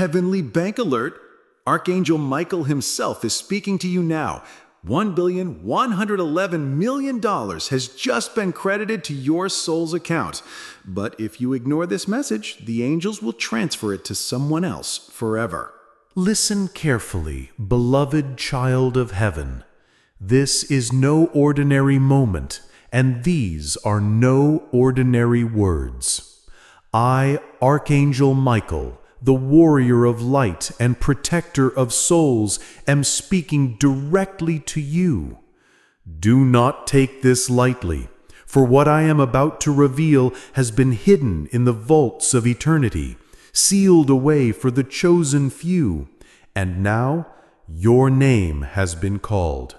Heavenly Bank Alert! Archangel Michael himself is speaking to you now. $1,111,000,000 has just been credited to your soul's account. But if you ignore this message, the angels will transfer it to someone else forever. Listen carefully, beloved child of heaven. This is no ordinary moment, and these are no ordinary words. I, Archangel Michael, the warrior of light and protector of souls, am speaking directly to you. Do not take this lightly, for what I am about to reveal has been hidden in the vaults of eternity, sealed away for the chosen few, and now your name has been called.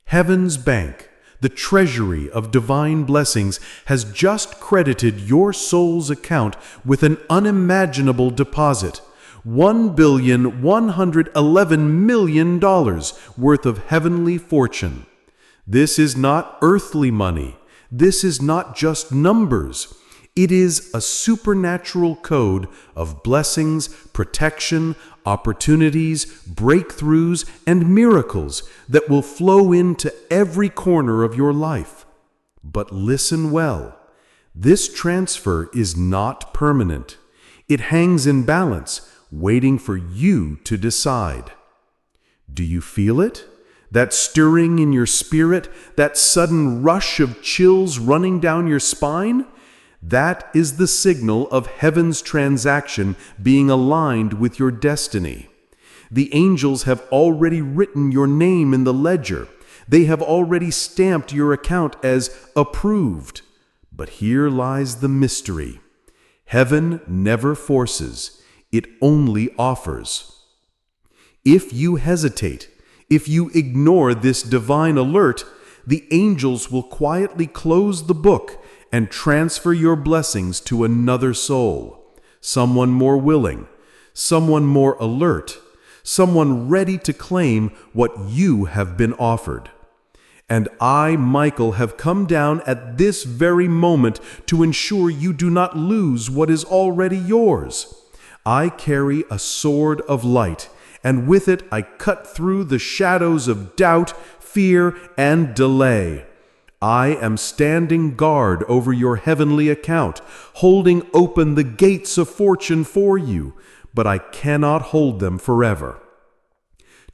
Heaven's Bank, the treasury of divine blessings, has just credited your soul's account with an unimaginable deposit, $1,111,000,000 worth of heavenly fortune. This is not earthly money. This is not just numbers. It is a supernatural code of blessings, protection, opportunities, breakthroughs, and miracles that will flow into every corner of your life. But listen well. This transfer is not permanent. It hangs in balance, waiting for you to decide. Do you feel it? That stirring in your spirit, that sudden rush of chills running down your spine? That is the signal of heaven's transaction being aligned with your destiny. The angels have already written your name in the ledger. They have already stamped your account as approved. But here lies the mystery. Heaven never forces, it only offers. If you hesitate, if you ignore this divine alert, the angels will quietly close the book and transfer your blessings to another soul, someone more willing, someone more alert, someone ready to claim what you have been offered. And I, Michael, have come down at this very moment to ensure you do not lose what is already yours. I carry a sword of light, and with it I cut through the shadows of doubt, fear, and delay. I am standing guard over your heavenly account, holding open the gates of fortune for you, but I cannot hold them forever.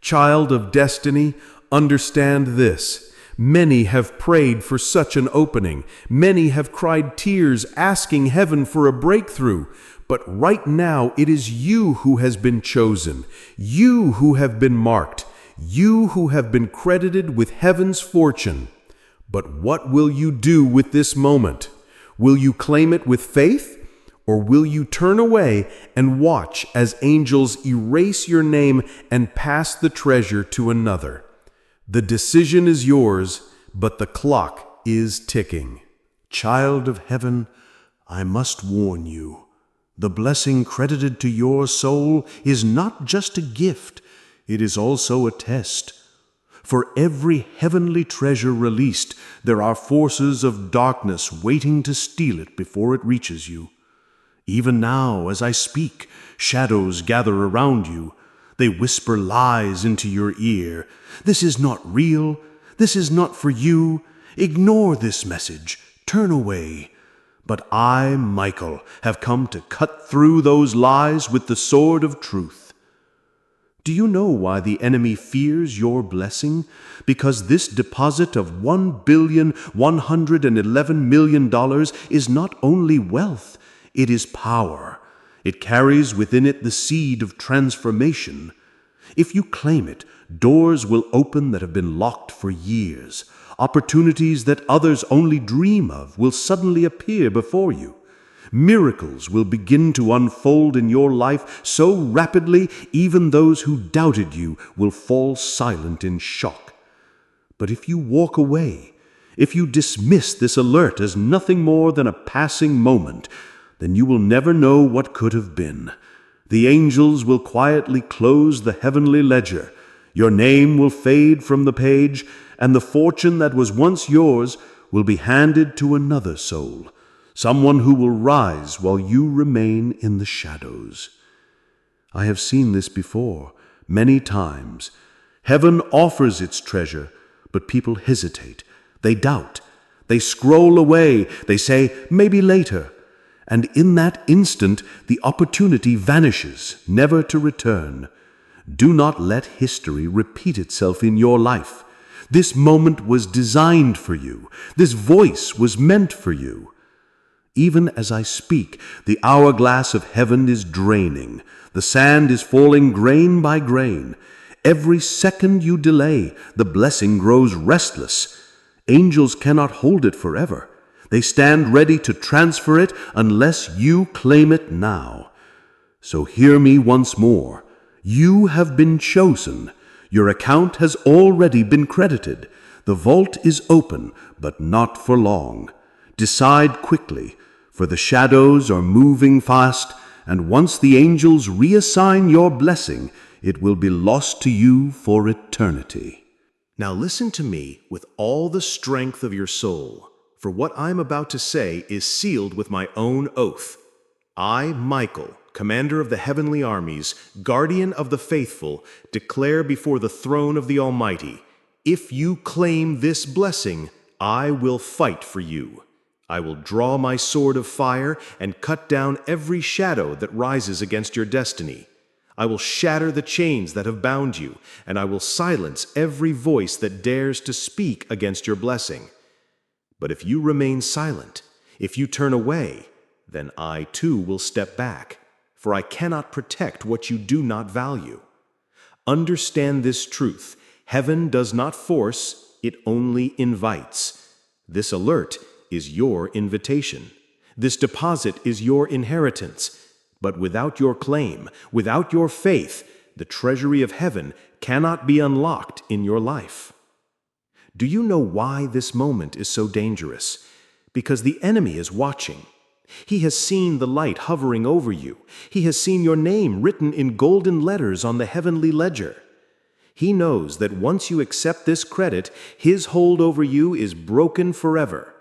Child of destiny, understand this. Many have prayed for such an opening. Many have cried tears asking heaven for a breakthrough. But right now it is you who has been chosen, you who have been marked, you who have been credited with heaven's fortune. But what will you do with this moment? Will you claim it with faith? Or will you turn away and watch as angels erase your name and pass the treasure to another? The decision is yours, but the clock is ticking. Child of heaven, I must warn you. The blessing credited to your soul is not just a gift, it is also a test. For every heavenly treasure released, there are forces of darkness waiting to steal it before it reaches you. Even now, as I speak, shadows gather around you. They whisper lies into your ear. This is not real. This is not for you. Ignore this message. Turn away. But I, Michael, have come to cut through those lies with the sword of truth. Do you know why the enemy fears your blessing? Because this deposit of $1,111,000,000 is not only wealth, it is power. It carries within it the seed of transformation. If you claim it, doors will open that have been locked for years. Opportunities that others only dream of will suddenly appear before you. Miracles will begin to unfold in your life so rapidly, even those who doubted you will fall silent in shock. But if you walk away, if you dismiss this alert as nothing more than a passing moment, then you will never know what could have been. The angels will quietly close the heavenly ledger. Your name will fade from the page, and the fortune that was once yours will be handed to another soul, someone who will rise while you remain in the shadows. I have seen this before, many times. Heaven offers its treasure, but people hesitate. They doubt. They scroll away. They say, maybe later. And in that instant, the opportunity vanishes, never to return. Do not let history repeat itself in your life. This moment was designed for you. This voice was meant for you. Even as I speak, the hourglass of heaven is draining. The sand is falling grain by grain. Every second you delay, the blessing grows restless. Angels cannot hold it forever. They stand ready to transfer it unless you claim it now. So hear me once more. You have been chosen. Your account has already been credited. The vault is open, but not for long. Decide quickly, for the shadows are moving fast, and once the angels reassign your blessing, it will be lost to you for eternity. Now listen to me with all the strength of your soul, for what I'm about to say is sealed with my own oath. I, Michael, commander of the heavenly armies, guardian of the faithful, declare before the throne of the Almighty, if you claim this blessing, I will fight for you. I will draw my sword of fire and cut down every shadow that rises against your destiny. I will shatter the chains that have bound you, and I will silence every voice that dares to speak against your blessing. But if you remain silent, if you turn away, then I too will step back, for I cannot protect what you do not value. Understand this truth. Heaven does not force, it only invites. This alert is your invitation. This deposit is your inheritance. But without your claim, without your faith, the treasury of heaven cannot be unlocked in your life. Do you know why this moment is so dangerous? Because the enemy is watching. He has seen the light hovering over you. He has seen your name written in golden letters on the heavenly ledger. He knows that once you accept this credit, his hold over you is broken forever.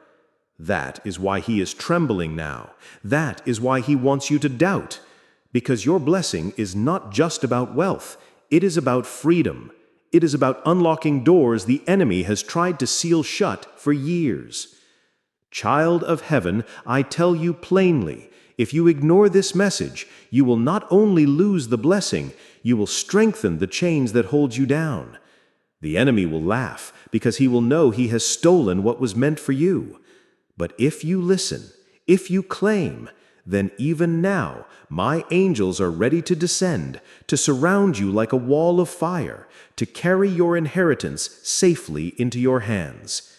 That is why he is trembling now. That is why he wants you to doubt. Because your blessing is not just about wealth. It is about freedom. It is about unlocking doors the enemy has tried to seal shut for years. Child of heaven, I tell you plainly, if you ignore this message, you will not only lose the blessing, you will strengthen the chains that hold you down. The enemy will laugh because he will know he has stolen what was meant for you. But if you listen, if you claim, then even now my angels are ready to descend, to surround you like a wall of fire, to carry your inheritance safely into your hands.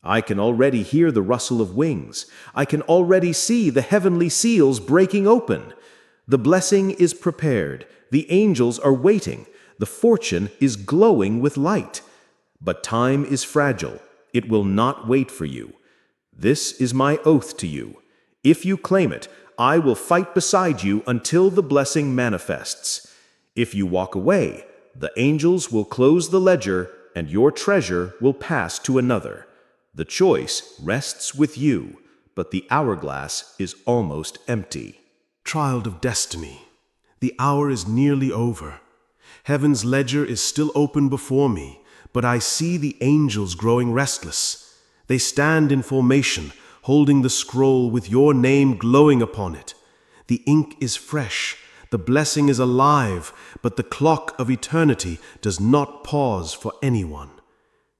I can already hear the rustle of wings. I can already see the heavenly seals breaking open. The blessing is prepared. The angels are waiting. The fortune is glowing with light. But time is fragile. It will not wait for you. This is my oath to you. If you claim it, I will fight beside you until the blessing manifests. If you walk away, the angels will close the ledger and your treasure will pass to another. The choice rests with you, but the hourglass is almost empty. Child of destiny, the hour is nearly over. Heaven's ledger is still open before me, but I see the angels growing restless. They stand in formation, holding the scroll with your name glowing upon it. The ink is fresh, the blessing is alive, but the clock of eternity does not pause for anyone.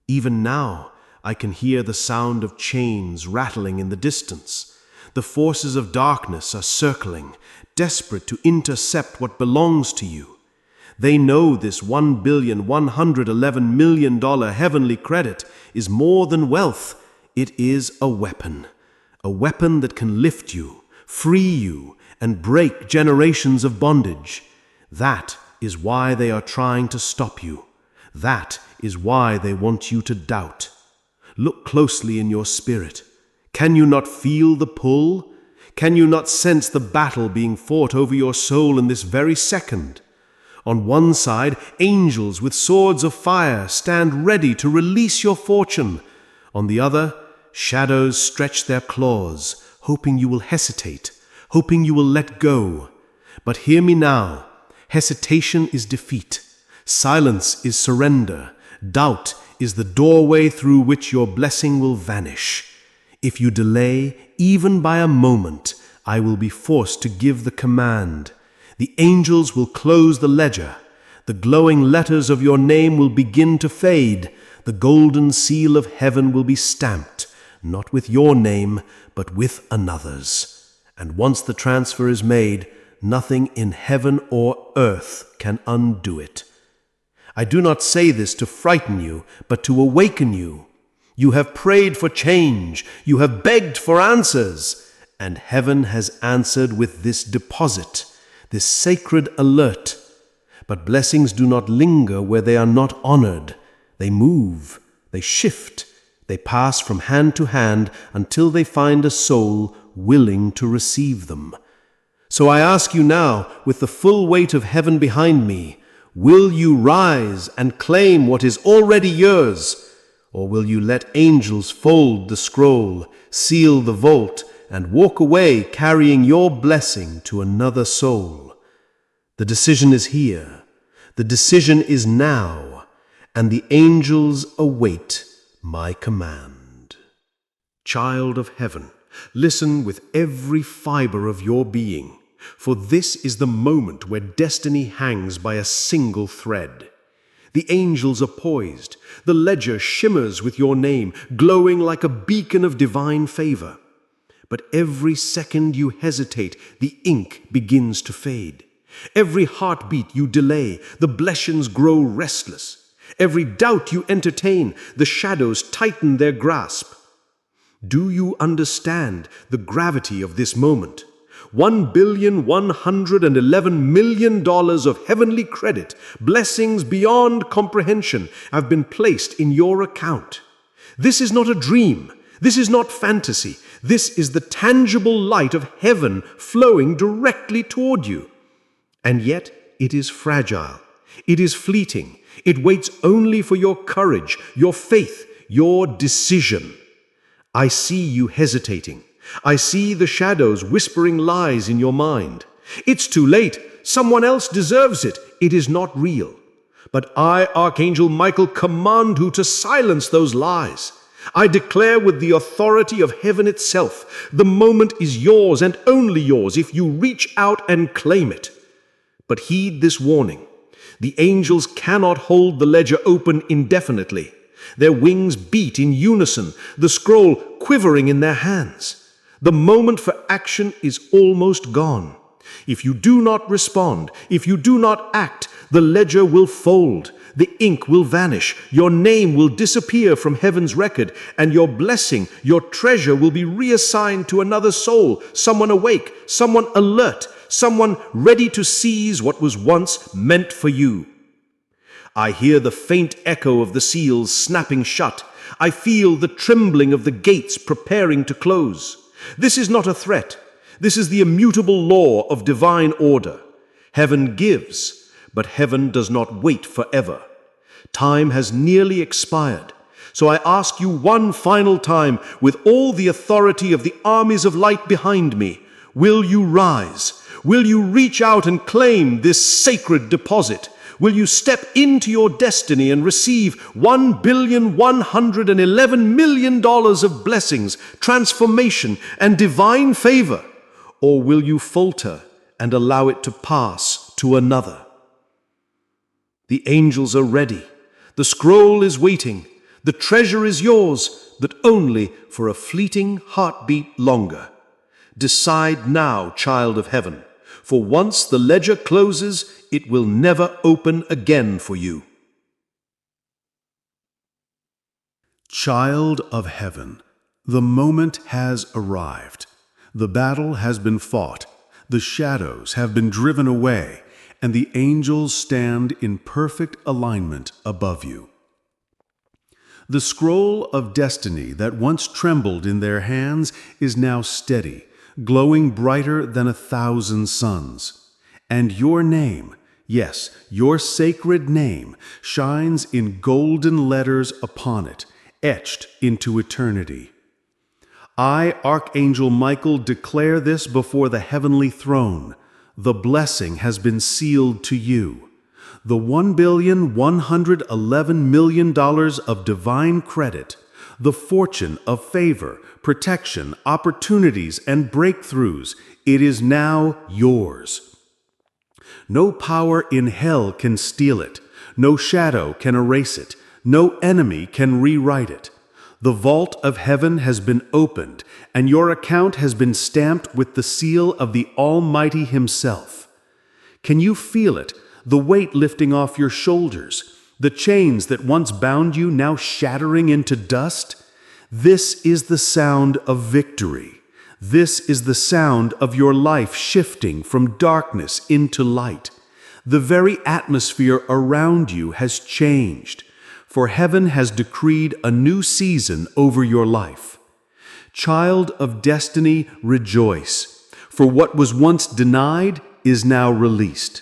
Even now, I can hear the sound of chains rattling in the distance. The forces of darkness are circling, desperate to intercept what belongs to you. They know this $1,111,000,000 heavenly credit is more than wealth. It is a weapon that can lift you, free you, and break generations of bondage. That is why they are trying to stop you. That is why they want you to doubt. Look closely in your spirit. Can you not feel the pull? Can you not sense the battle being fought over your soul in this very second? On one side, angels with swords of fire stand ready to release your fortune. On the other, shadows stretch their claws, hoping you will hesitate, hoping you will let go. But hear me now. Hesitation is defeat. Silence is surrender. Doubt is the doorway through which your blessing will vanish. If you delay, even by a moment, I will be forced to give the command. The angels will close the ledger. The glowing letters of your name will begin to fade. The golden seal of heaven will be stamped, not with your name, but with another's. And once the transfer is made, nothing in heaven or earth can undo it. I do not say this to frighten you, but to awaken you. You have prayed for change. You have begged for answers. And heaven has answered with this deposit, this sacred alert. But blessings do not linger where they are not honored. They move, they shift, they pass from hand to hand until they find a soul willing to receive them. So I ask you now, with the full weight of heaven behind me, will you rise and claim what is already yours? Or will you let angels fold the scroll, seal the vault, and walk away carrying your blessing to another soul? The decision is here. The decision is now, and the angels await my command. Child of heaven, listen with every fiber of your being, for this is the moment where destiny hangs by a single thread. The angels are poised. The ledger shimmers with your name, glowing like a beacon of divine favor. But every second you hesitate, the ink begins to fade. Every heartbeat you delay, the blessings grow restless. Every doubt you entertain, the shadows tighten their grasp. Do you understand the gravity of this moment? $1,111,000,000 of heavenly credit, blessings beyond comprehension, have been placed in your account. This is not a dream. This is not fantasy. This is the tangible light of heaven flowing directly toward you. And yet it is fragile. It is fleeting. It waits only for your courage, your faith, your decision. I see you hesitating. I see the shadows whispering lies in your mind. It's too late. Someone else deserves it. It is not real. But I, Archangel Michael, command you to silence those lies. I declare with the authority of heaven itself, the moment is yours and only yours if you reach out and claim it. But heed this warning. The angels cannot hold the ledger open indefinitely. Their wings beat in unison, the scroll quivering in their hands. The moment for action is almost gone. If you do not respond, if you do not act, the ledger will fold, the ink will vanish, your name will disappear from heaven's record, and your blessing, your treasure will be reassigned to another soul, someone awake, someone alert, someone ready to seize what was once meant for you. I hear the faint echo of the seals snapping shut. I feel the trembling of the gates preparing to close. This is not a threat. This is the immutable law of divine order. Heaven gives, but heaven does not wait forever. Time has nearly expired. So I ask you one final time, with all the authority of the armies of light behind me, will you rise? Will you reach out and claim this sacred deposit? Will you step into your destiny and receive $1,111,000,000 of blessings, transformation, and divine favor? Or will you falter and allow it to pass to another? The angels are ready. The scroll is waiting. The treasure is yours, but only for a fleeting heartbeat longer. Decide now, child of heaven, for once the ledger closes, it will never open again for you. Child of heaven, the moment has arrived. The battle has been fought, the shadows have been driven away, and the angels stand in perfect alignment above you. The scroll of destiny that once trembled in their hands is now steady, glowing brighter than 1,000 suns. And your name, yes, your sacred name, shines in golden letters upon it, etched into eternity. I, Archangel Michael, declare this before the heavenly throne. The blessing has been sealed to you. The $1,111,000,000 of divine credit, the fortune of favor, protection, opportunities, and breakthroughs, it is now yours. No power in hell can steal it. No shadow can erase it. No enemy can rewrite it. The vault of heaven has been opened, and your account has been stamped with the seal of the Almighty Himself. Can you feel it, the weight lifting off your shoulders, the chains that once bound you now shattering into dust? This is the sound of victory. This is the sound of your life shifting from darkness into light. The very atmosphere around you has changed, for heaven has decreed a new season over your life. Child of destiny, rejoice, for what was once denied is now released.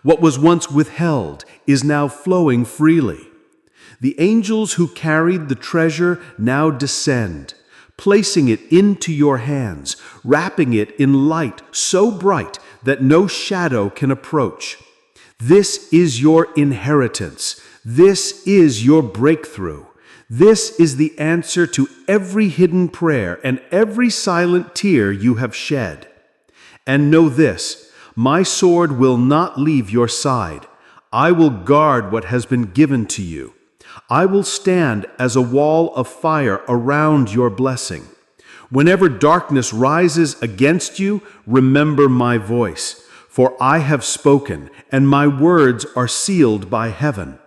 What was once withheld is now flowing freely. The angels who carried the treasure now descend, placing it into your hands, wrapping it in light so bright that no shadow can approach. This is your inheritance. This is your breakthrough. This is the answer to every hidden prayer and every silent tear you have shed. And know this, my sword will not leave your side. I will guard what has been given to you. I will stand as a wall of fire around your blessing. Whenever darkness rises against you, remember my voice, for I have spoken, and my words are sealed by heaven.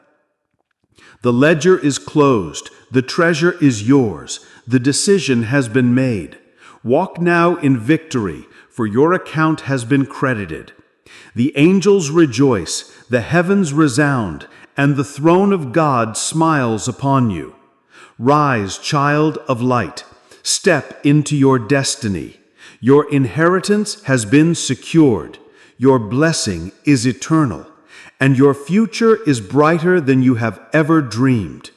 The ledger is closed, the treasure is yours, the decision has been made. Walk now in victory, for your account has been credited. The angels rejoice, the heavens resound, and the throne of God smiles upon you. Rise, child of light, step into your destiny. Your inheritance has been secured. Your blessing is eternal, and your future is brighter than you have ever dreamed.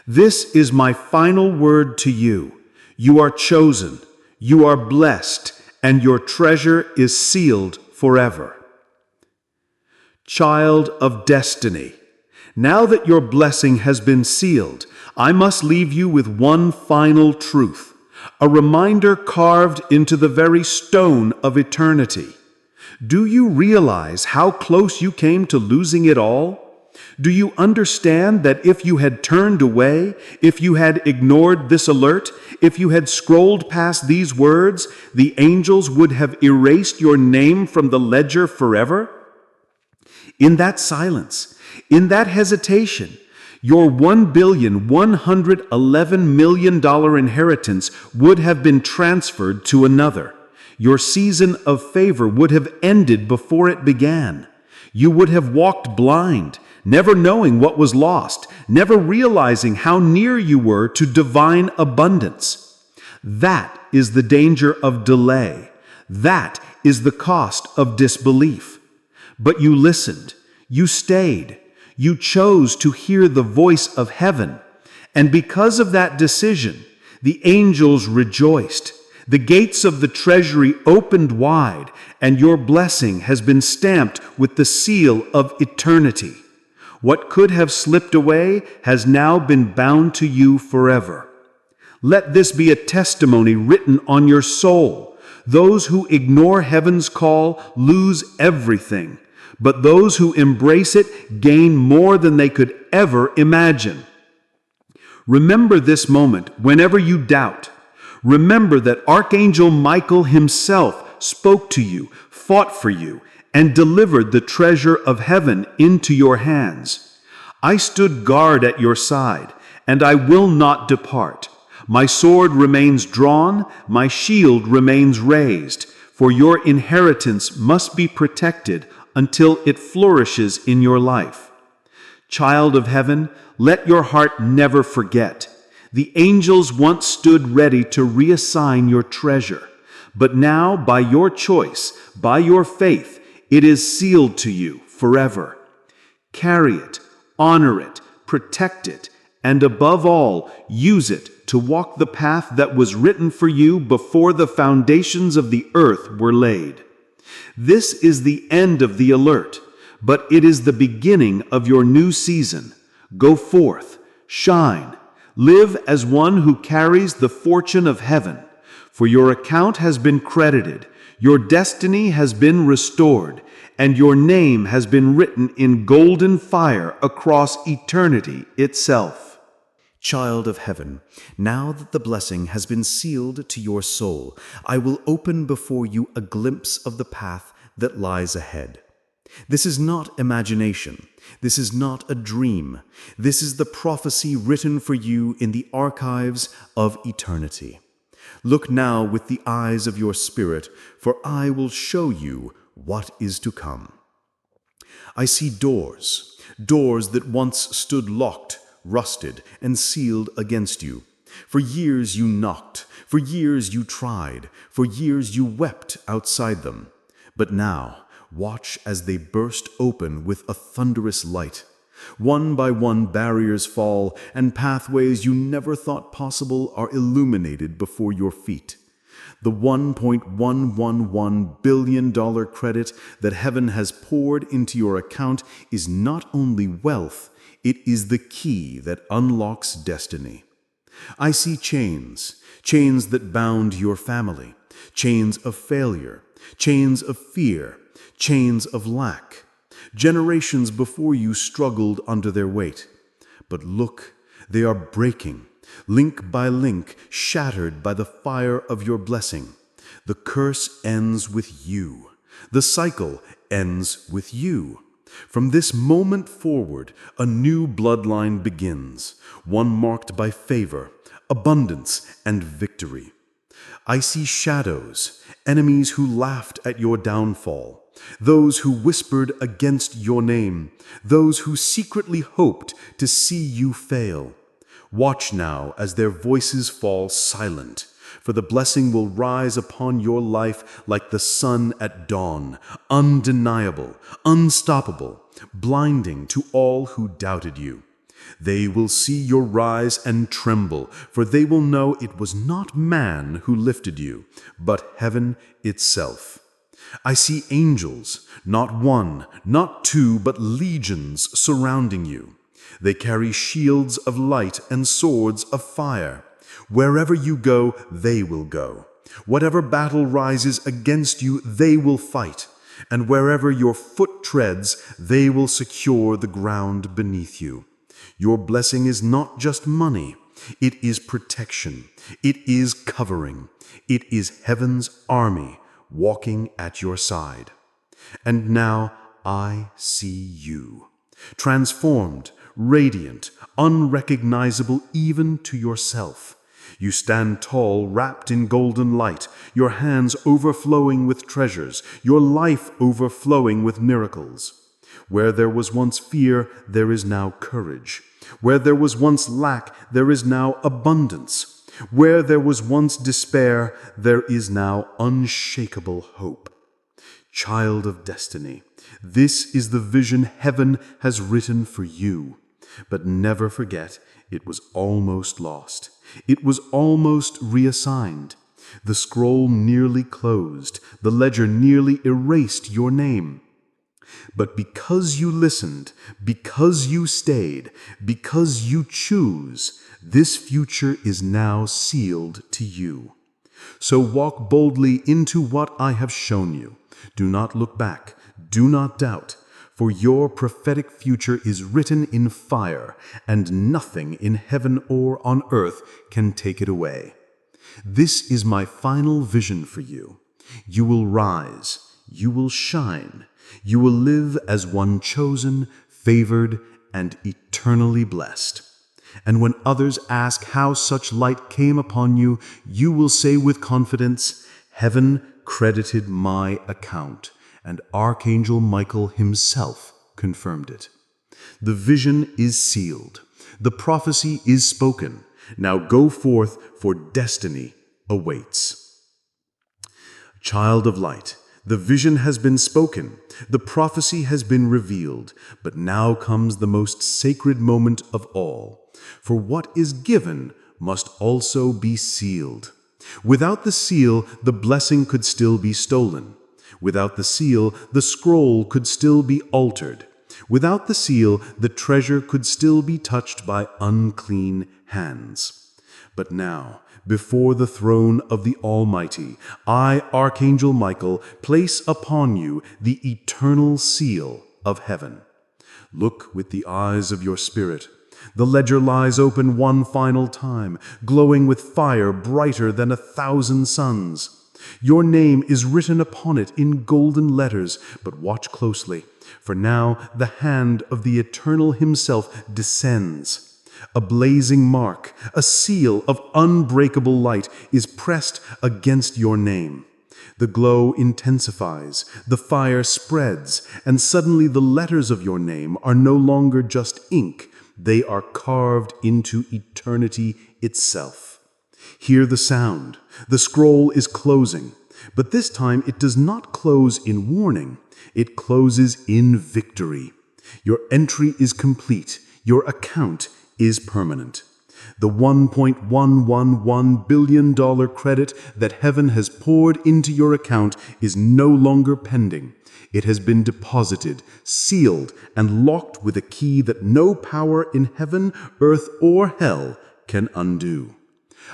This is my final word to you. You are chosen, you are blessed, and your treasure is sealed forever. Child of destiny, now that your blessing has been sealed, I must leave you with one final truth, a reminder carved into the very stone of eternity. Do you realize how close you came to losing it all? Do you understand that if you had turned away, if you had ignored this alert, if you had scrolled past these words, the angels would have erased your name from the ledger forever? In that silence, in that hesitation, your $1,111,000,000 inheritance would have been transferred to another. Your season of favor would have ended before it began. You would have walked blind, never knowing what was lost, never realizing how near you were to divine abundance. That is the danger of delay. That is the cost of disbelief. But you listened, you stayed, you chose to hear the voice of heaven, and because of that decision, the angels rejoiced. The gates of the treasury opened wide, and your blessing has been stamped with the seal of eternity. What could have slipped away has now been bound to you forever. Let this be a testimony written on your soul. Those who ignore heaven's call lose everything, but those who embrace it gain more than they could ever imagine. Remember this moment whenever you doubt. Remember that Archangel Michael himself spoke to you, fought for you, and delivered the treasure of heaven into your hands. I stood guard at your side, and I will not depart. My sword remains drawn, my shield remains raised, for your inheritance must be protected until it flourishes in your life. Child of heaven, let your heart never forget. The angels once stood ready to reassign your treasure, but now, by your choice, by your faith, it is sealed to you forever. Carry it, honor it, protect it, and above all, use it to walk the path that was written for you before the foundations of the earth were laid. This is the end of the alert, but it is the beginning of your new season. Go forth, shine, live as one who carries the fortune of heaven. For your account has been credited, your destiny has been restored, and your name has been written in golden fire across eternity itself. Child of heaven, now that the blessing has been sealed to your soul, I will open before you a glimpse of the path that lies ahead. This is not imagination. This is not a dream. This is the prophecy written for you in the archives of eternity. Look now with the eyes of your spirit, for I will show you what is to come. I see doors that once stood locked, rusted, and sealed against you. For years you knocked, for years you tried, for years you wept outside them. But now, watch as they burst open with a thunderous light. One by one barriers fall, and pathways you never thought possible are illuminated before your feet. The $1.111 billion credit that heaven has poured into your account is not only wealth, it is the key that unlocks destiny. I see chains that bound your family, chains of failure, chains of fear, chains of lack. Generations before you struggled under their weight. But look, they are breaking, link by link, shattered by the fire of your blessing. The curse ends with you. The cycle ends with you. From this moment forward, a new bloodline begins, one marked by favor, abundance, and victory. I see shadows, enemies who laughed at your downfall, those who whispered against your name, those who secretly hoped to see you fail. Watch now as their voices fall silent, for the blessing will rise upon your life like the sun at dawn, undeniable, unstoppable, blinding to all who doubted you. They will see your rise and tremble, for they will know it was not man who lifted you, but heaven itself. I see angels, not one, not two, but legions surrounding you. They carry shields of light and swords of fire. Wherever you go, they will go. Whatever battle rises against you, they will fight. And wherever your foot treads, they will secure the ground beneath you. Your blessing is not just money. It is protection. It is covering. It is heaven's army walking at your side. And now I see you, transformed, radiant, unrecognizable even to yourself. You stand tall, wrapped in golden light, your hands overflowing with treasures, your life overflowing with miracles. Where there was once fear, there is now courage. Where there was once lack, there is now abundance. Where there was once despair, there is now unshakable hope. Child of destiny, this is the vision heaven has written for you. But never forget, it was almost lost. It was almost reassigned. The scroll nearly closed. The ledger nearly erased your name. But because you listened, because you stayed, because you choose, this future is now sealed to you. So walk boldly into what I have shown you. Do not look back. Do not doubt. For your prophetic future is written in fire, and nothing in heaven or on earth can take it away. This is my final vision for you. You will rise. You will shine. You will live as one chosen, favored, and eternally blessed. And when others ask how such light came upon you, you will say with confidence, "Heaven credited my account, and Archangel Michael himself confirmed it." The vision is sealed. The prophecy is spoken. Now go forth, for destiny awaits. Child of light, the vision has been spoken. The prophecy has been revealed. But now comes the most sacred moment of all. For what is given must also be sealed. Without the seal, the blessing could still be stolen. Without the seal, the scroll could still be altered. Without the seal, the treasure could still be touched by unclean hands. But now, before the throne of the Almighty, I, Archangel Michael, place upon you the eternal seal of heaven. Look with the eyes of your spirit. The ledger lies open one final time, glowing with fire brighter than 1,000 suns. Your name is written upon it in golden letters, but watch closely, for now the hand of the Eternal Himself descends. A blazing mark, a seal of unbreakable light, is pressed against your name. The glow intensifies, the fire spreads, and suddenly the letters of your name are no longer just ink, they are carved into eternity itself. Hear the sound. The scroll is closing, but this time it does not close in warning. It closes in victory. Your entry is complete. Your account is permanent. The $1.111 billion credit that heaven has poured into your account is no longer pending. It has been deposited, sealed, and locked with a key that no power in heaven, earth, or hell can undo.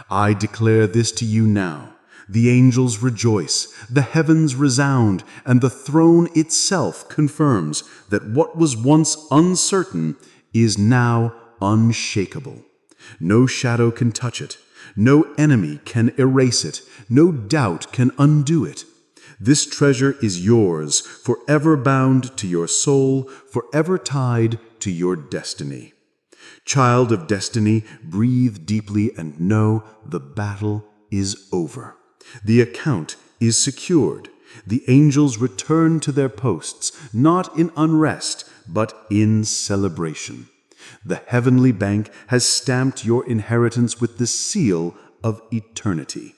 I declare this to you now. The angels rejoice, the heavens resound, and the throne itself confirms that what was once uncertain is now unshakable. No shadow can touch it. No enemy can erase it. No doubt can undo it. This treasure is yours, forever bound to your soul, forever tied to your destiny. Child of destiny, breathe deeply and know the battle is over. The account is secured. The angels return to their posts, not in unrest, but in celebration. The heavenly bank has stamped your inheritance with the seal of eternity.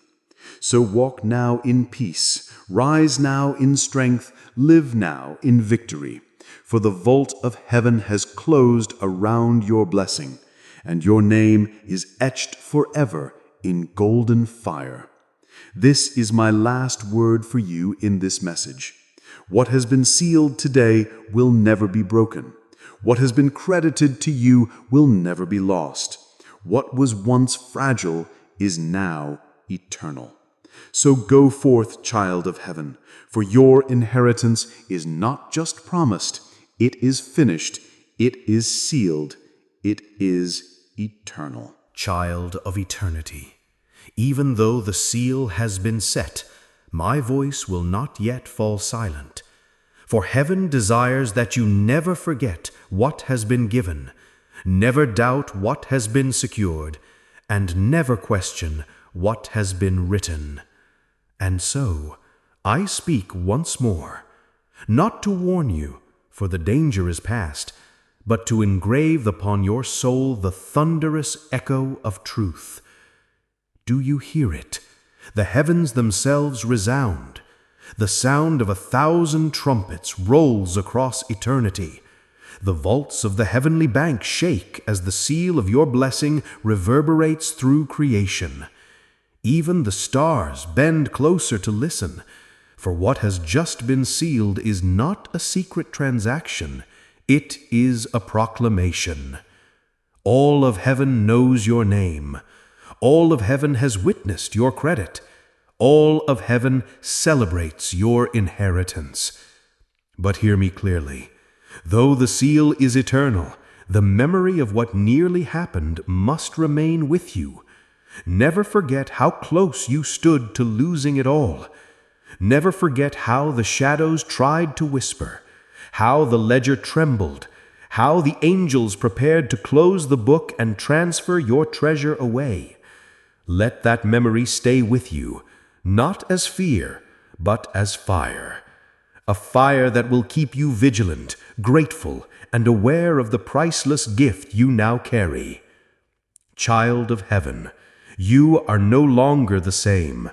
So walk now in peace, rise now in strength, live now in victory. For the vault of heaven has closed around your blessing, and your name is etched forever in golden fire. This is my last word for you in this message. What has been sealed today will never be broken. What has been credited to you will never be lost. What was once fragile is now eternal. So go forth, child of heaven, for your inheritance is not just promised, it is finished, it is sealed, it is eternal. Child of eternity, even though the seal has been set, my voice will not yet fall silent. For heaven desires that you never forget what has been given, never doubt what has been secured, and never question what has been written. And so, I speak once more, not to warn you, for the danger is past, but to engrave upon your soul the thunderous echo of truth. Do you hear it? The heavens themselves resound. The sound of 1,000 trumpets rolls across eternity. The vaults of the heavenly bank shake as the seal of your blessing reverberates through creation. Even the stars bend closer to listen, for what has just been sealed is not a secret transaction, it is a proclamation. All of heaven knows your name. All of heaven has witnessed your credit. All of heaven celebrates your inheritance. But hear me clearly. Though the seal is eternal, the memory of what nearly happened must remain with you. Never forget how close you stood to losing it all. Never forget how the shadows tried to whisper, how the ledger trembled, how the angels prepared to close the book and transfer your treasure away. Let that memory stay with you, not as fear, but as fire. A fire that will keep you vigilant, grateful, and aware of the priceless gift you now carry. Child of heaven, you are no longer the same.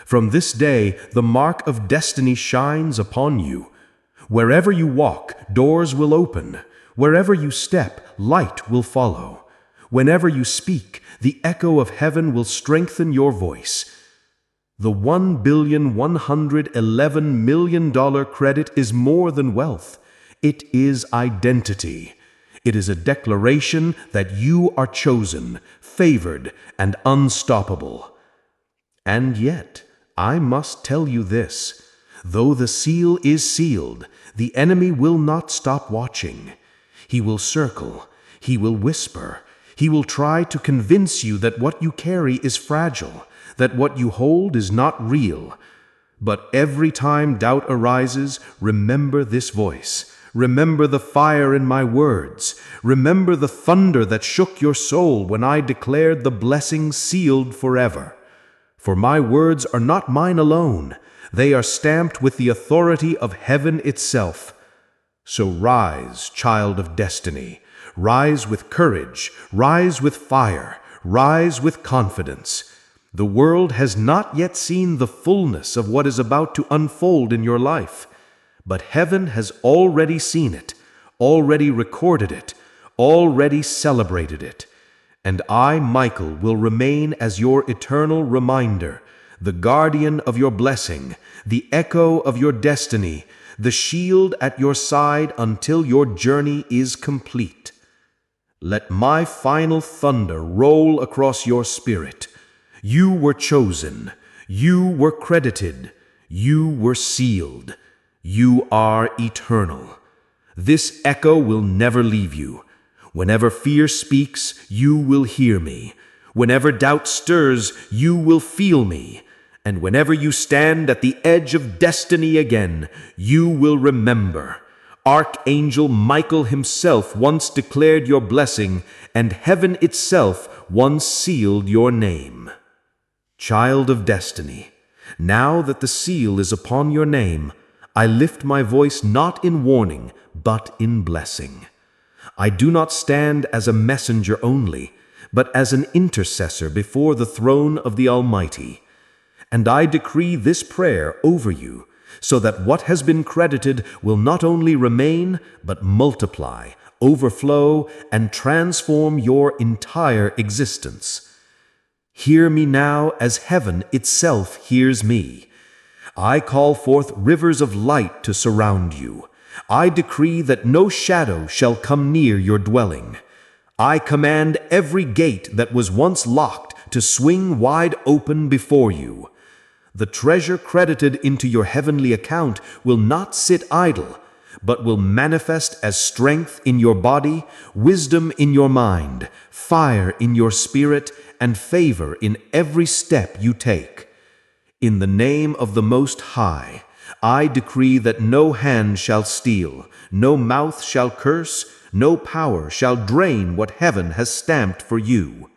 From this day, the mark of destiny shines upon you. Wherever you walk, doors will open. Wherever you step, light will follow. Whenever you speak, the echo of heaven will strengthen your voice. The $1,111,000,000 credit is more than wealth. It is identity. It is a declaration that you are chosen, favored, and unstoppable. And yet, I must tell you this: though the seal is sealed, the enemy will not stop watching. He will circle, he will whisper, he will try to convince you that what you carry is fragile, that what you hold is not real. But every time doubt arises, remember this voice. Remember the fire in my words. Remember the thunder that shook your soul when I declared the blessing sealed forever. For my words are not mine alone. They are stamped with the authority of heaven itself. So rise, child of destiny. Rise with courage. Rise with fire. Rise with confidence. The world has not yet seen the fullness of what is about to unfold in your life, but heaven has already seen it, already recorded it, already celebrated it. And I, Michael, will remain as your eternal reminder, the guardian of your blessing, the echo of your destiny, the shield at your side until your journey is complete. Let my final thunder roll across your spirit. You were chosen. You were credited. You were sealed. You are eternal. This echo will never leave you. Whenever fear speaks, you will hear me. Whenever doubt stirs, you will feel me. And whenever you stand at the edge of destiny again, you will remember. Archangel Michael himself once declared your blessing, and heaven itself once sealed your name. Child of destiny, now that the seal is upon your name, I lift my voice not in warning, but in blessing. I do not stand as a messenger only, but as an intercessor before the throne of the Almighty. And I decree this prayer over you, so that what has been credited will not only remain, but multiply, overflow, and transform your entire existence. Hear me now as heaven itself hears me. I call forth rivers of light to surround you. I decree that no shadow shall come near your dwelling. I command every gate that was once locked to swing wide open before you. The treasure credited into your heavenly account will not sit idle, but will manifest as strength in your body, wisdom in your mind, fire in your spirit, and favor in every step you take. In the name of the Most High, I decree that no hand shall steal, no mouth shall curse, no power shall drain what heaven has stamped for you.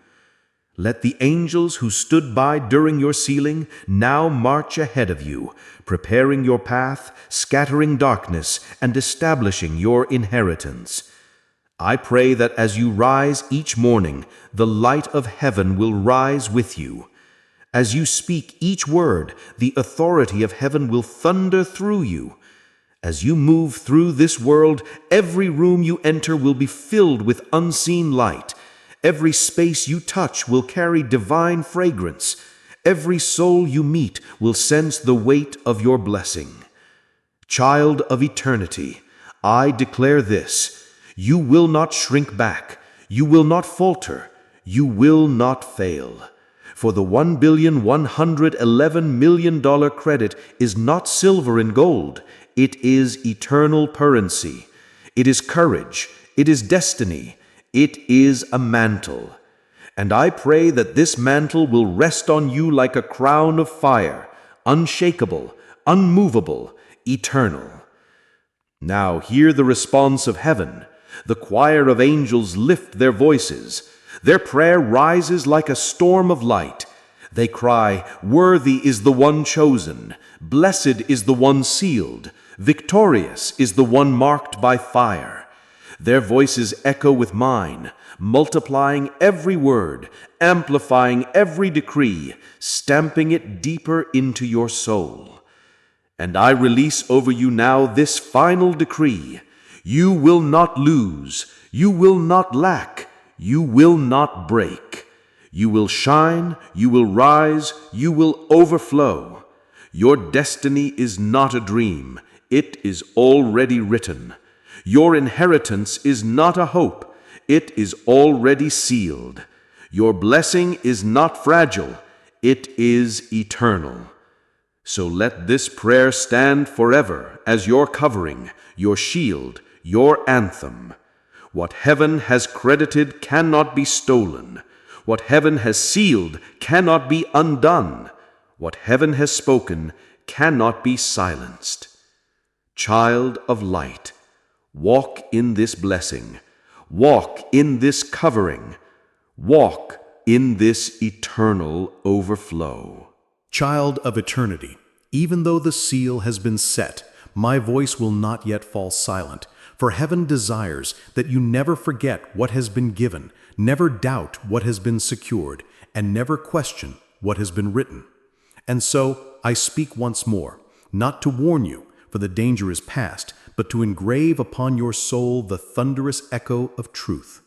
Let the angels who stood by during your sealing now march ahead of you, preparing your path, scattering darkness, and establishing your inheritance. I pray that as you rise each morning, the light of heaven will rise with you. As you speak each word, the authority of heaven will thunder through you. As you move through this world, every room you enter will be filled with unseen light. Every space you touch will carry divine fragrance. Every soul you meet will sense the weight of your blessing. Child of eternity, I declare this: you will not shrink back, you will not falter, you will not fail. For the $1,111,000,000 credit is not silver and gold, it is eternal currency. It is courage, it is destiny, it is a mantle. And I pray that this mantle will rest on you like a crown of fire, unshakable, unmovable, eternal. Now hear the response of heaven. The choir of angels lift their voices. Their prayer rises like a storm of light. They cry, "Worthy is the one chosen, blessed is the one sealed, victorious is the one marked by fire." Their voices echo with mine, multiplying every word, amplifying every decree, stamping it deeper into your soul. And I release over you now this final decree: you will not lose, you will not lack, you will not break. You will shine, you will rise, you will overflow. Your destiny is not a dream, it is already written. Your inheritance is not a hope, it is already sealed. Your blessing is not fragile, it is eternal. So let this prayer stand forever as your covering, your shield, your anthem. What heaven has credited cannot be stolen. What heaven has sealed cannot be undone. What heaven has spoken cannot be silenced. Child of light, walk in this blessing. Walk in this covering. Walk in this eternal overflow. Child of eternity, even though the seal has been set, my voice will not yet fall silent, for heaven desires that you never forget what has been given, never doubt what has been secured, and never question what has been written. And so I speak once more, not to warn you, for the danger is past, but to engrave upon your soul the thunderous echo of truth.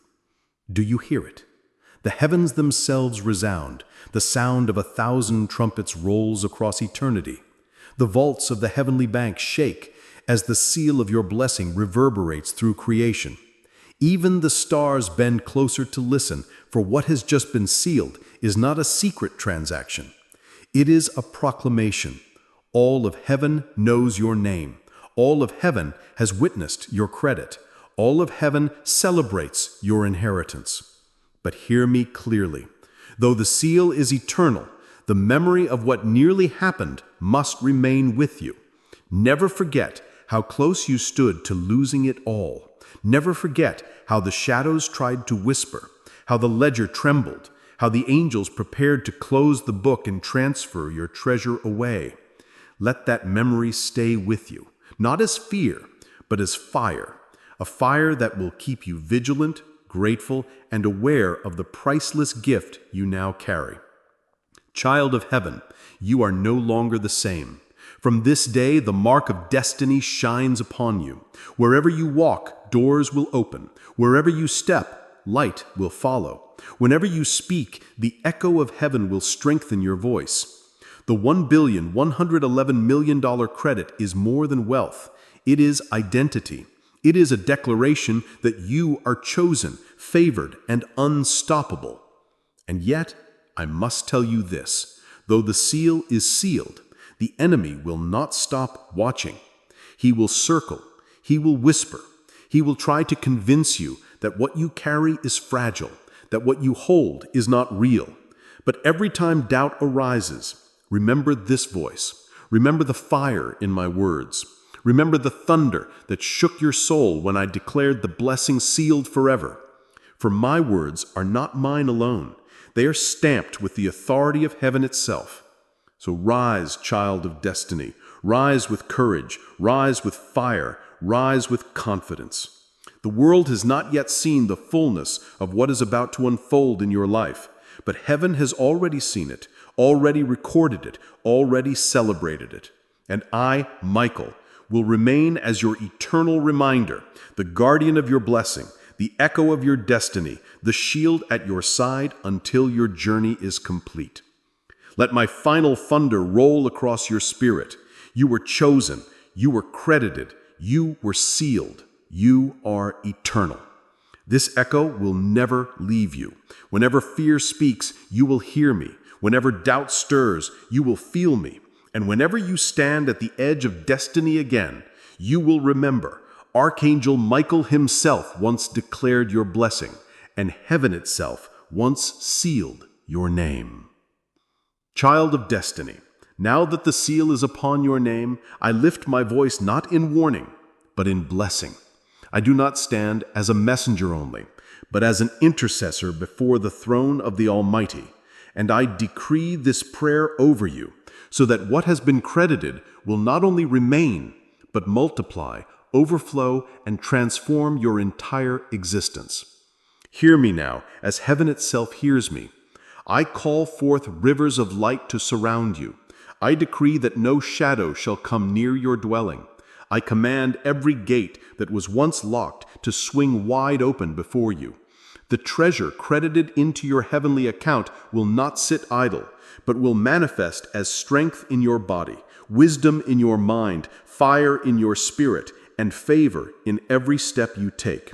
Do you hear it? The heavens themselves resound. The sound of 1,000 trumpets rolls across eternity. The vaults of the heavenly bank shake as the seal of your blessing reverberates through creation. Even the stars bend closer to listen, for what has just been sealed is not a secret transaction. It is a proclamation. All of heaven knows your name. All of heaven has witnessed your credit. All of heaven celebrates your inheritance. But hear me clearly. Though the seal is eternal, the memory of what nearly happened must remain with you. Never forget how close you stood to losing it all. Never forget how the shadows tried to whisper, how the ledger trembled, how the angels prepared to close the book and transfer your treasure away. Let that memory stay with you, not as fear, but as fire, a fire that will keep you vigilant, grateful, and aware of the priceless gift you now carry. Child of heaven, you are no longer the same. From this day, the mark of destiny shines upon you. Wherever you walk, doors will open. Wherever you step, light will follow. Whenever you speak, the echo of heaven will strengthen your voice. The $1,111,000,000 credit is more than wealth. It is identity. It is a declaration that you are chosen, favored, and unstoppable. And yet, I must tell you this, though the seal is sealed, the enemy will not stop watching. He will circle, he will whisper, he will try to convince you that what you carry is fragile, that what you hold is not real. But every time doubt arises, remember this voice, remember the fire in my words. Remember the thunder that shook your soul when I declared the blessing sealed forever. For my words are not mine alone. They are stamped with the authority of heaven itself. So rise, child of destiny. Rise with courage. Rise with fire. Rise with confidence. The world has not yet seen the fullness of what is about to unfold in your life, but heaven has already seen it, already recorded it, already celebrated it. And I, Michael, will remain as your eternal reminder, the guardian of your blessing, the echo of your destiny, the shield at your side until your journey is complete. Let my final thunder roll across your spirit. You were chosen, you were credited, you were sealed, you are eternal. This echo will never leave you. Whenever fear speaks, you will hear me. Whenever doubt stirs, you will feel me. And whenever you stand at the edge of destiny again, you will remember Archangel Michael himself once declared your blessing, and heaven itself once sealed your name. Child of destiny, now that the seal is upon your name, I lift my voice not in warning, but in blessing. I do not stand as a messenger only, but as an intercessor before the throne of the Almighty, and I decree this prayer over you, so that what has been credited will not only remain, but multiply, overflow, and transform your entire existence. Hear me now, as heaven itself hears me. I call forth rivers of light to surround you. I decree that no shadow shall come near your dwelling. I command every gate that was once locked to swing wide open before you. The treasure credited into your heavenly account will not sit idle, but will manifest as strength in your body, wisdom in your mind, fire in your spirit, and favor in every step you take.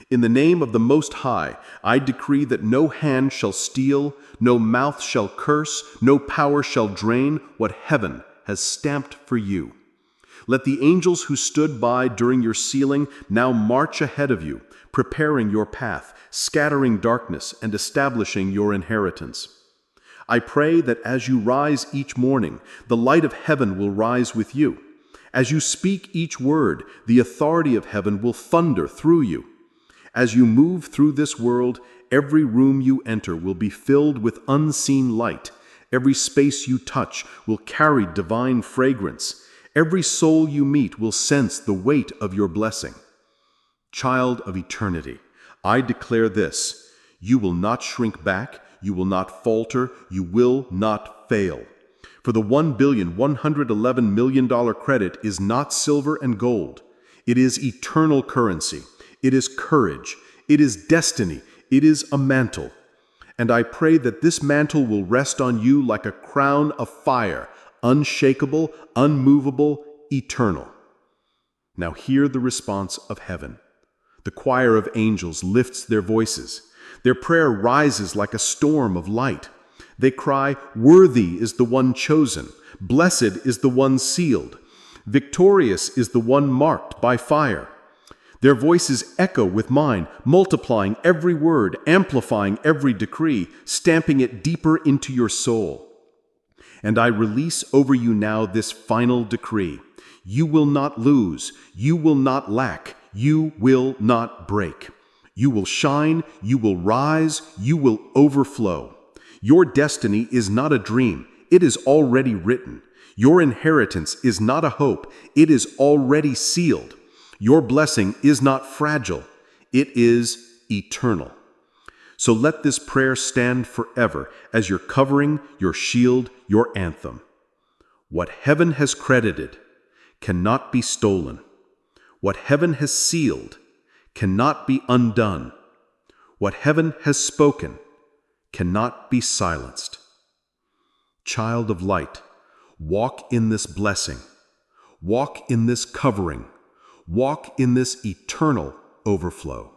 In the name of the Most High, I decree that no hand shall steal, no mouth shall curse, no power shall drain what heaven has stamped for you. Let the angels who stood by during your sealing now march ahead of you, preparing your path, scattering darkness, and establishing your inheritance. I pray that as you rise each morning, the light of heaven will rise with you. As you speak each word, the authority of heaven will thunder through you. As you move through this world, every room you enter will be filled with unseen light. Every space you touch will carry divine fragrance. Every soul you meet will sense the weight of your blessing. Child of eternity, I declare this: you will not shrink back, you will not falter, you will not fail. For the $1,111,000,000 credit is not silver and gold. It is eternal currency. It is courage. It is destiny. It is a mantle. And I pray that this mantle will rest on you like a crown of fire, unshakable, unmovable, eternal. Now hear the response of heaven. The choir of angels lifts their voices. Their prayer rises like a storm of light. They cry, "Worthy is the one chosen. Blessed is the one sealed. Victorious is the one marked by fire." Their voices echo with mine, multiplying every word, amplifying every decree, stamping it deeper into your soul. And I release over you now this final decree: you will not lose, you will not lack, you will not break. You will shine, you will rise, you will overflow. Your destiny is not a dream, it is already written. Your inheritance is not a hope, it is already sealed. Your blessing is not fragile, it is eternal. So let this prayer stand forever as your covering, your shield, your anthem. What heaven has credited cannot be stolen. What heaven has sealed cannot be undone. What heaven has spoken cannot be silenced. Child of light, walk in this blessing. Walk in this covering. Walk in this eternal overflow.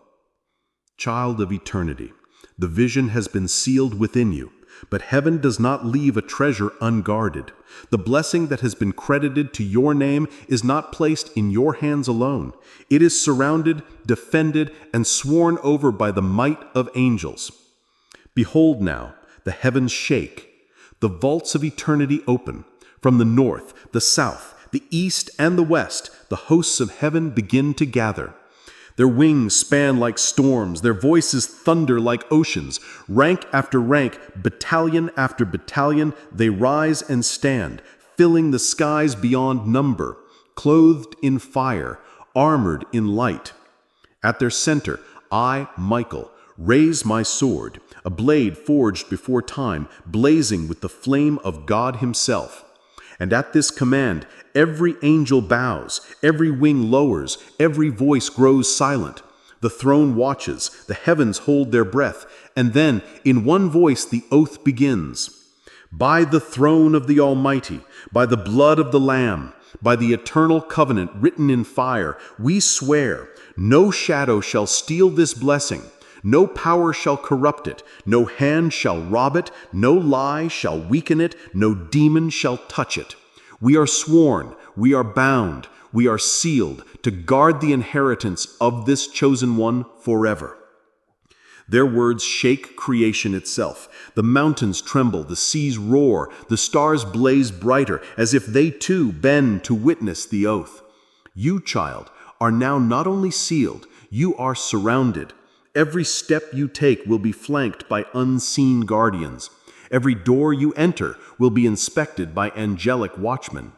Child of eternity, the vision has been sealed within you, but heaven does not leave a treasure unguarded. The blessing that has been credited to your name is not placed in your hands alone. It is surrounded, defended, and sworn over by the might of angels. Behold now, the heavens shake. The vaults of eternity open. From the north, the south, the east, and the west, the hosts of heaven begin to gather. Their wings span like storms, their voices thunder like oceans. Rank after rank, battalion after battalion, they rise and stand, filling the skies beyond number, clothed in fire, armored in light. At their center, I, Michael, raise my sword, a blade forged before time, blazing with the flame of God Himself. And at this command, every angel bows, every wing lowers, every voice grows silent. The throne watches, the heavens hold their breath, and then, in one voice, the oath begins. By the throne of the Almighty, by the blood of the Lamb, by the eternal covenant written in fire, we swear, no shadow shall steal this blessing. No power shall corrupt it, no hand shall rob it, no lie shall weaken it, no demon shall touch it. We are sworn, we are bound, we are sealed to guard the inheritance of this chosen one forever. Their words shake creation itself. The mountains tremble, the seas roar, the stars blaze brighter, as if they too bend to witness the oath. You, child, are now not only sealed, you are surrounded. Every step you take will be flanked by unseen guardians. Every door you enter will be inspected by angelic watchmen.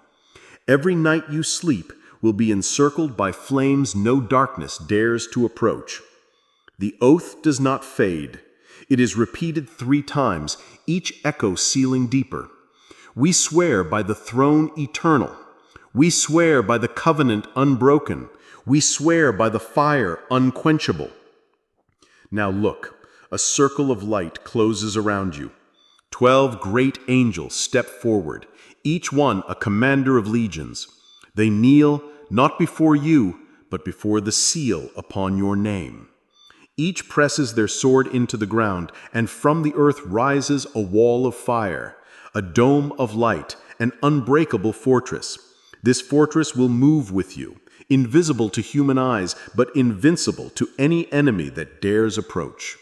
Every night you sleep will be encircled by flames no darkness dares to approach. The oath does not fade. It is repeated 3 times, each echo sealing deeper. We swear by the throne eternal. We swear by the covenant unbroken. We swear by the fire unquenchable. Now look, a circle of light closes around you. 12 great angels step forward, each one a commander of legions. They kneel not before you, but before the seal upon your name. Each presses their sword into the ground, and from the earth rises a wall of fire, a dome of light, an unbreakable fortress. This fortress will move with you, invisible to human eyes, but invincible to any enemy that dares approach.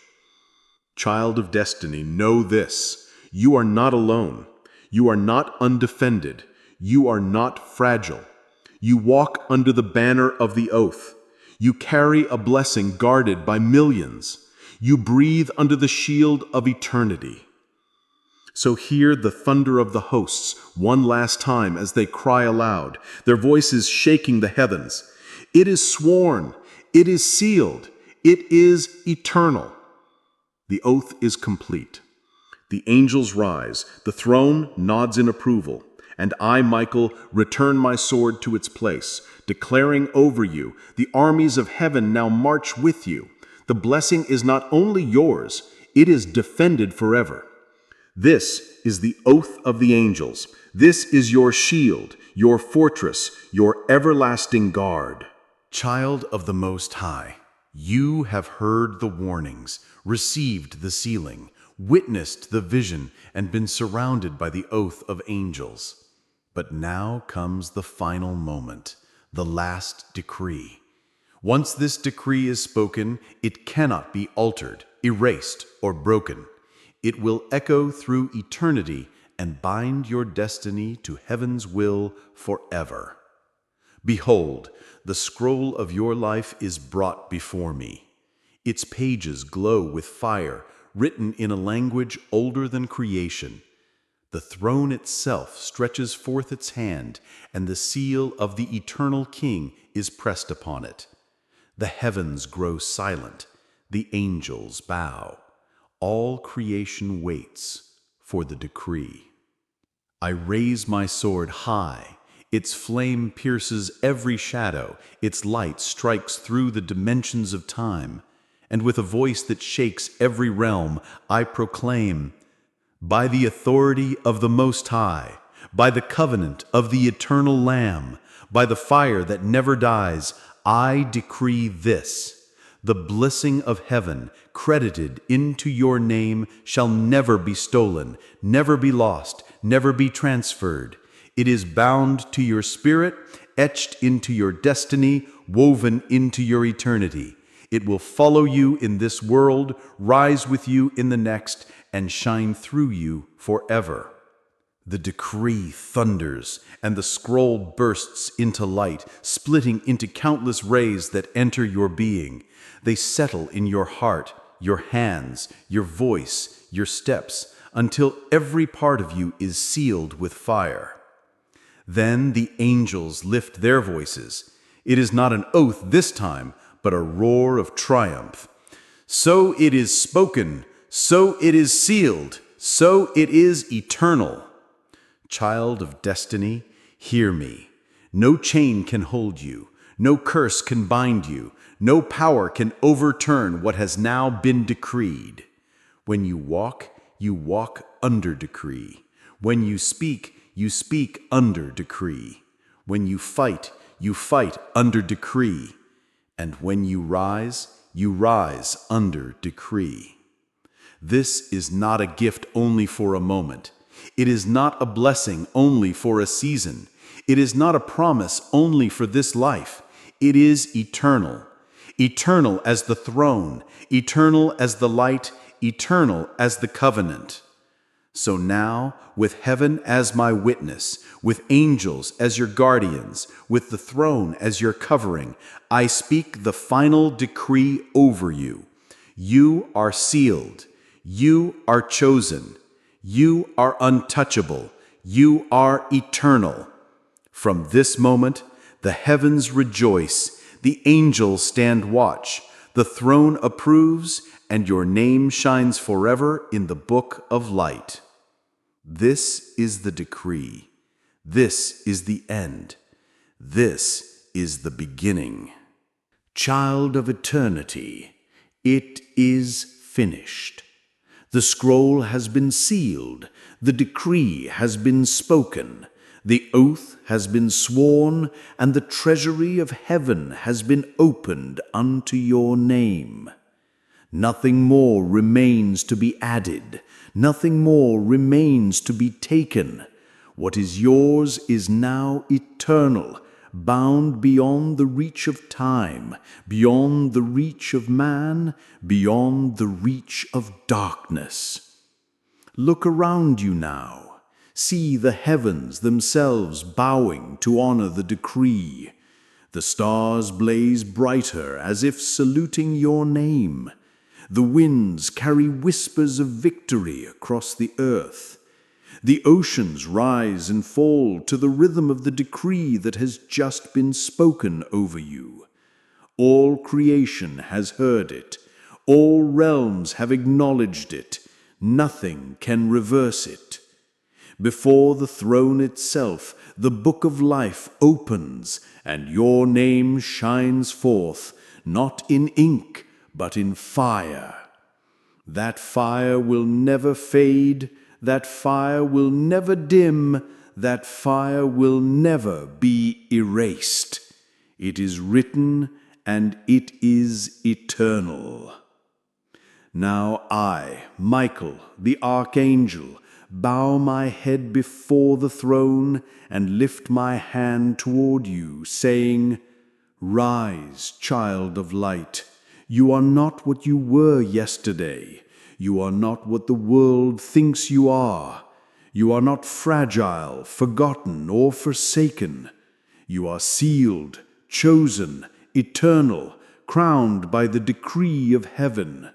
Child of destiny, know this: you are not alone. You are not undefended. You are not fragile. You walk under the banner of the oath. You carry a blessing guarded by millions. You breathe under the shield of eternity. So hear the thunder of the hosts one last time as they cry aloud, their voices shaking the heavens. It is sworn, it is sealed, it is eternal. The oath is complete. The angels rise, the throne nods in approval, and I, Michael, return my sword to its place, declaring over you, the armies of heaven now march with you. The blessing is not only yours, it is defended forever. This is the oath of the angels. This is your shield, your fortress, your everlasting guard. Child of the Most High, you have heard the warnings, received the sealing, witnessed the vision, and been surrounded by the oath of angels. But now comes the final moment, the last decree. Once this decree is spoken, it cannot be altered, erased, or broken. It will echo through eternity and bind your destiny to heaven's will forever. Behold, the scroll of your life is brought before me. Its pages glow with fire, written in a language older than creation. The throne itself stretches forth its hand, and the seal of the eternal King is pressed upon it. The heavens grow silent, the angels bow. All creation waits for the decree. I raise my sword high. Its flame pierces every shadow. Its light strikes through the dimensions of time. And with a voice that shakes every realm, I proclaim, by the authority of the Most High, by the covenant of the eternal Lamb, by the fire that never dies, I decree this: the blessing of heaven credited into your name shall never be stolen, never be lost, never be transferred. It is bound to your spirit, etched into your destiny, woven into your eternity. It will follow you in this world, rise with you in the next, and shine through you forever. The decree thunders, and the scroll bursts into light, splitting into countless rays that enter your being. They settle in your heart, your hands, your voice, your steps, until every part of you is sealed with fire. Then the angels lift their voices. It is not an oath this time, but a roar of triumph. So it is spoken, so it is sealed, so it is eternal. Child of destiny, hear me. No chain can hold you, no curse can bind you, no power can overturn what has now been decreed. When you walk under decree. When you speak under decree. When you fight under decree. And when you rise under decree. This is not a gift only for a moment. It is not a blessing only for a season. It is not a promise only for this life. It is eternal. Eternal as the throne, eternal as the light, eternal as the covenant. So now, with heaven as my witness, with angels as your guardians, with the throne as your covering, I speak the final decree over you. You are sealed. You are chosen. You are untouchable. You are eternal. From this moment, the heavens rejoice, the angels stand watch, the throne approves, and your name shines forever in the book of light. This is the decree. This is the end. This is the beginning. Child of eternity, It is finished. The scroll has been sealed, the decree has been spoken, the oath has been sworn, and the treasury of heaven has been opened unto your name. Nothing more remains to be added, nothing more remains to be taken. What is yours is now eternal, bound beyond the reach of time, beyond the reach of man, beyond the reach of darkness. Look around you now. See the heavens themselves bowing to honor the decree. The stars blaze brighter as if saluting your name. The winds carry whispers of victory across the earth. The oceans rise and fall to the rhythm of the decree that has just been spoken over you. All creation has heard it. All realms have acknowledged it. Nothing can reverse it. Before the throne itself, the book of life opens, and your name shines forth, not in ink, but in fire. That fire will never fade, that fire will never dim, that fire will never be erased. It is written, and it is eternal. Now I, Michael, the archangel, bow my head before the throne and lift my hand toward you, saying, Rise, child of light. You are not what you were yesterday. You are not what the world thinks you are. You are not fragile, forgotten, or forsaken. You are sealed, chosen, eternal, crowned by the decree of heaven.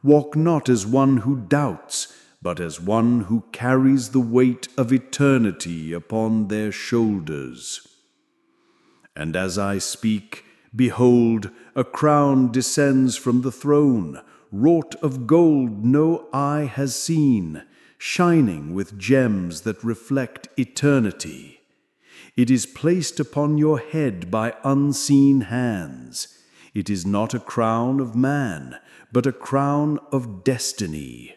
Walk not as one who doubts, but as one who carries the weight of eternity upon their shoulders. And as I speak, behold, a crown descends from the throne, wrought of gold no eye has seen, shining with gems that reflect eternity. It is placed upon your head by unseen hands. It is not a crown of man, but a crown of destiny.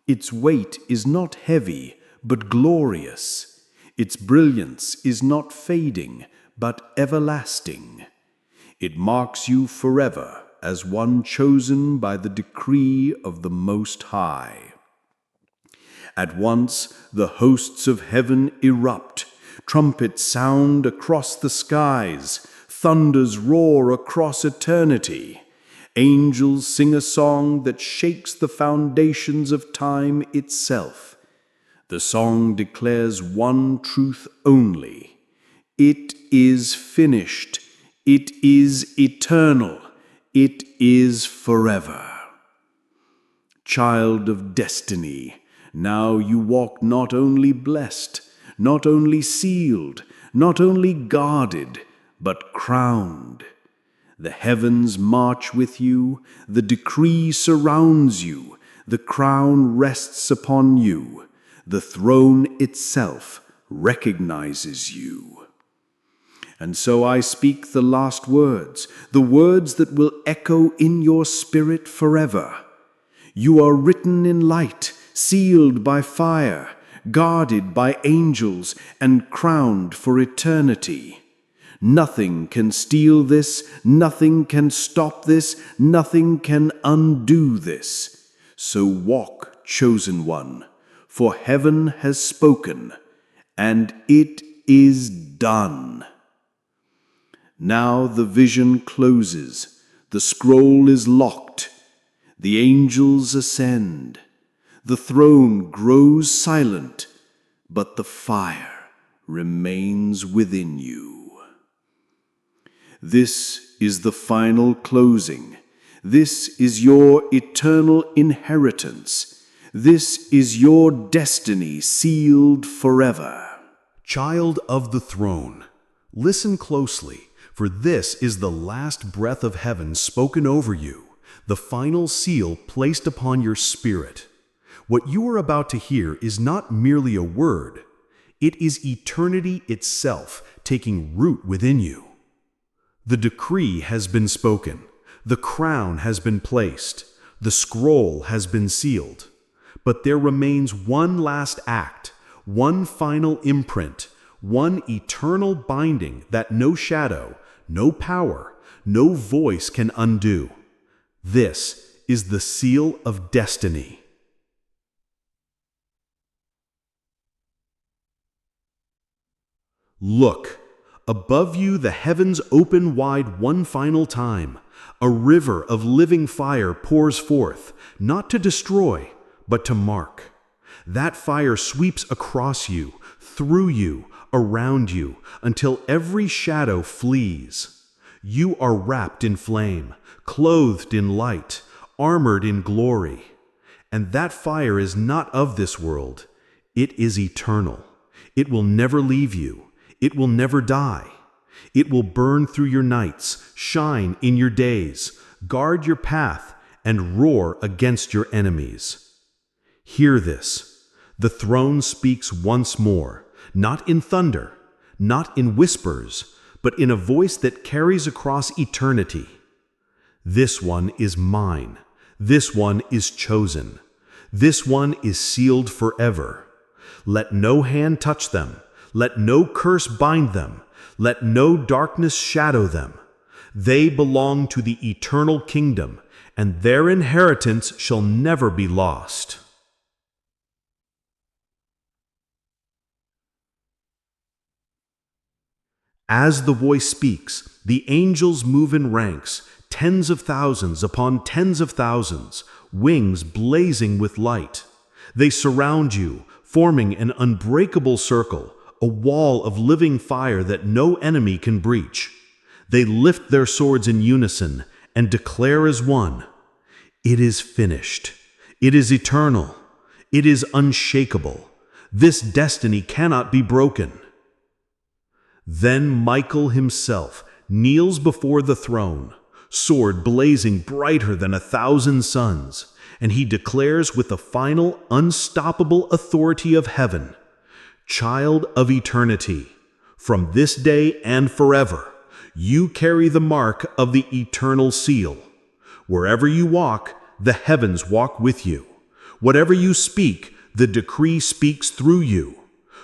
Its weight is not heavy, but glorious. Its brilliance is not fading, but everlasting. It marks you forever as one chosen by the decree of the Most High. At once the hosts of heaven erupt, trumpets sound across the skies, thunders roar across eternity. Angels sing a song that shakes the foundations of time itself. The song declares one truth only. It is finished. It is eternal. It is forever. Child of destiny, now you walk not only blessed, not only sealed, not only guarded, but crowned. The heavens march with you, the decree surrounds you, the crown rests upon you, the throne itself recognizes you. And so I speak the last words, the words that will echo in your spirit forever. You are written in light, sealed by fire, guarded by angels, and crowned for eternity. Nothing can steal this, nothing can stop this, nothing can undo this. So walk, chosen one, for heaven has spoken, and it is done. Now the vision closes, the scroll is locked, the angels ascend, the throne grows silent, but the fire remains within you. This is the final closing. This is your eternal inheritance. This is your destiny sealed forever. Child of the throne, listen closely, for this is the last breath of heaven spoken over you, the final seal placed upon your spirit. What you are about to hear is not merely a word. It is eternity itself taking root within you. The decree has been spoken. The crown has been placed. The scroll has been sealed. But there remains one last act, one final imprint, one eternal binding that no shadow, no power, no voice can undo. This is the seal of destiny. Look, above you the heavens open wide one final time. A river of living fire pours forth, not to destroy, but to mark. That fire sweeps across you, through you, around you, until every shadow flees. You are wrapped in flame, clothed in light, armored in glory. And that fire is not of this world. It is eternal. It will never leave you. It will never die. It will burn through your nights, shine in your days, guard your path, and roar against your enemies. Hear this. The throne speaks once more, not in thunder, not in whispers, but in a voice that carries across eternity. This one is mine. This one is chosen. This one is sealed forever. Let no hand touch them. Let no curse bind them. Let no darkness shadow them. They belong to the eternal kingdom, and their inheritance shall never be lost. As the voice speaks, the angels move in ranks, tens of thousands upon tens of thousands, wings blazing with light. They surround you, forming an unbreakable circle, a wall of living fire that no enemy can breach. They lift their swords in unison and declare as one, "It is finished. It is eternal. It is unshakable. This destiny cannot be broken." Then Michael himself kneels before the throne, sword blazing brighter than 1,000 suns, and he declares with the final unstoppable authority of heaven, "Child of eternity, from this day and forever, you carry the mark of the eternal seal. Wherever you walk, the heavens walk with you. Whatever you speak, the decree speaks through you.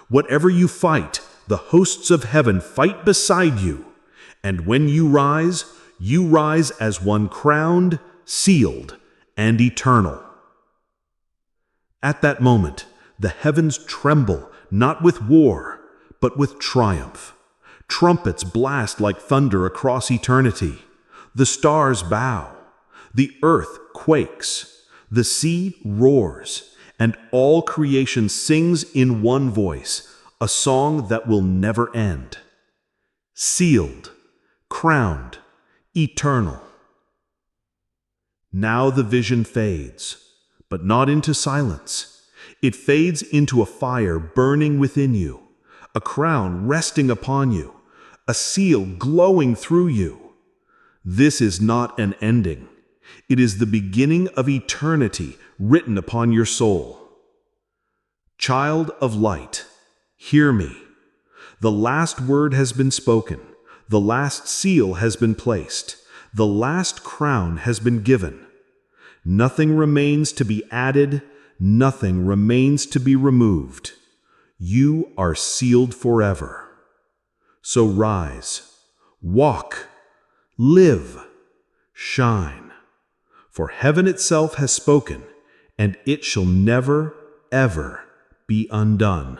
Whatever you fight, the hosts of heaven fight beside you. And when you rise as one crowned, sealed, and eternal." At that moment, the heavens tremble, not with war, but with triumph. Trumpets blast like thunder across eternity. The stars bow. The earth quakes. The sea roars. And all creation sings in one voice, a song that will never end. Sealed, crowned, eternal. Now the vision fades, but not into silence. It fades into a fire burning within you, a crown resting upon you, a seal glowing through you. This is not an ending. It is the beginning of eternity written upon your soul. Child of light, hear me. The last word has been spoken. The last seal has been placed. The last crown has been given. Nothing remains to be added. Nothing remains to be removed. You are sealed forever. So rise, walk, live, shine. For heaven itself has spoken, and it shall never, ever be undone.